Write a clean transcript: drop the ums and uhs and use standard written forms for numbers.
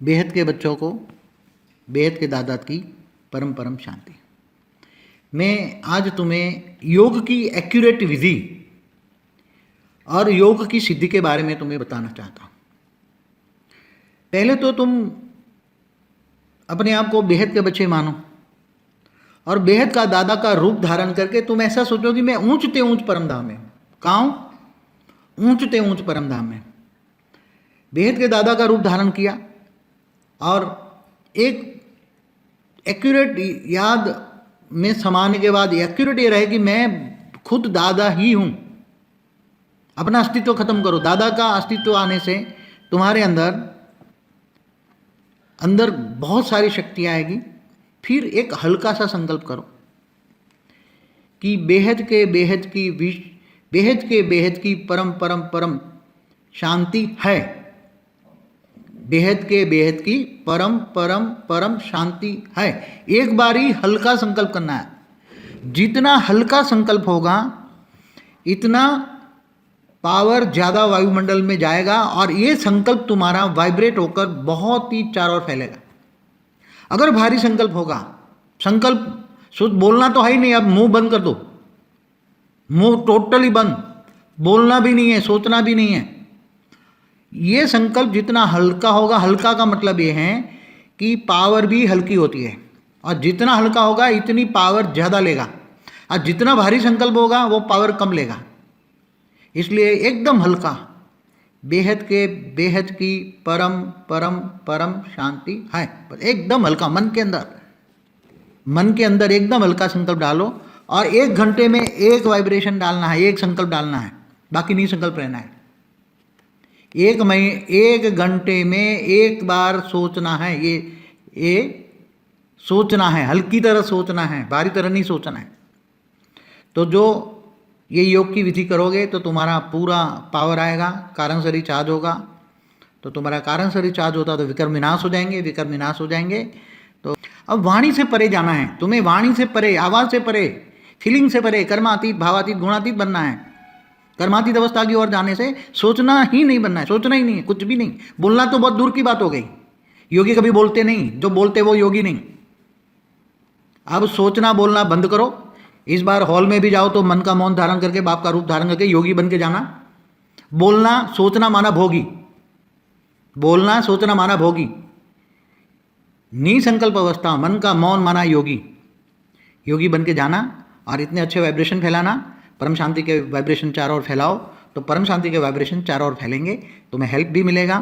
बेहद के बच्चों को बेहद के दादा की परम परम शांति। मैं आज तुम्हें योग की एक्यूरेट विधि और योग की सिद्धि के बारे में तुम्हें बताना चाहता हूँ। पहले तो तुम अपने आप को बेहद के बच्चे मानो और बेहद का दादा का रूप धारण करके तुम ऐसा सोचो कि मैं ऊंचते ऊंच परम धाम में हूँ। कहाँ हूँ? ऊंचते ऊंच परम धाम में। बेहद के दादा का रूप धारण किया और एक एक्यूरेट याद में समाने के बाद एक्यूरेट ये रहे कि मैं खुद दादा ही हूँ। अपना अस्तित्व खत्म करो। दादा का अस्तित्व आने से तुम्हारे अंदर बहुत सारी शक्ति आएगी। फिर एक हल्का सा संकल्प करो कि बेहद की परम परम परम शांति है। बेहद की परम परम परम शांति है। एक बार ही हल्का संकल्प करना है। जितना हल्का संकल्प होगा इतना पावर ज़्यादा वायुमंडल में जाएगा और ये संकल्प तुम्हारा वाइब्रेट होकर बहुत ही चारों ओर फैलेगा। अगर भारी संकल्प होगा, संकल्प शुद्ध बोलना तो है ही नहीं, अब मुंह बंद कर दो, मुंह टोटली बंद, बोलना भी नहीं है, सोचना भी नहीं है। ये संकल्प जितना हल्का होगा, हल्का का मतलब ये है कि पावर भी हल्की होती है और जितना हल्का होगा इतनी पावर ज़्यादा लेगा और जितना भारी संकल्प होगा वो पावर कम लेगा। इसलिए एकदम हल्का, बेहद की परम परम परम शांति है। एकदम हल्का मन के अंदर एकदम हल्का संकल्प डालो और 1 घंटे में एक वाइब्रेशन डालना है, एक संकल्प डालना है, बाकी नहीं संकल्प रहना है। 1 घंटे में एक बार सोचना है। ये सोचना है, हल्की तरह सोचना है, भारी तरह नहीं सोचना है। तो जो ये योग की विधि करोगे तो तुम्हारा पूरा पावर आएगा, कारण शरीर चार्ज होगा। तो तुम्हारा कारण शरीर चार्ज होता तो विकर्म विनाश हो जाएंगे। तो अब वाणी से परे जाना है तुम्हें, वाणी से परे, आवाज़ से परे, फीलिंग से परे, कर्मातीत, भावातीत, गुणातीत बनना है। कर्मातीत अवस्था की ओर जाने से सोचना ही नहीं बनना है, सोचना ही नहीं है, कुछ भी नहीं। बोलना तो बहुत दूर की बात हो गई। योगी कभी बोलते नहीं, जो बोलते वो योगी नहीं। अब सोचना बोलना बंद करो। इस बार हॉल में भी जाओ तो मन का मौन धारण करके, बाप का रूप धारण करके योगी बन के जाना। बोलना सोचना माना भोगी, बोलना सोचना माना भोगी। निसंकल्प अवस्था, मन का मौन माना योगी। योगी बन के जाना और इतने अच्छे वाइब्रेशन फैलाना। परम शांति के वाइब्रेशन चारों ओर फैलाओ तो परम शांति के वाइब्रेशन चारों ओर फैलेंगे, तुम्हें हेल्प भी मिलेगा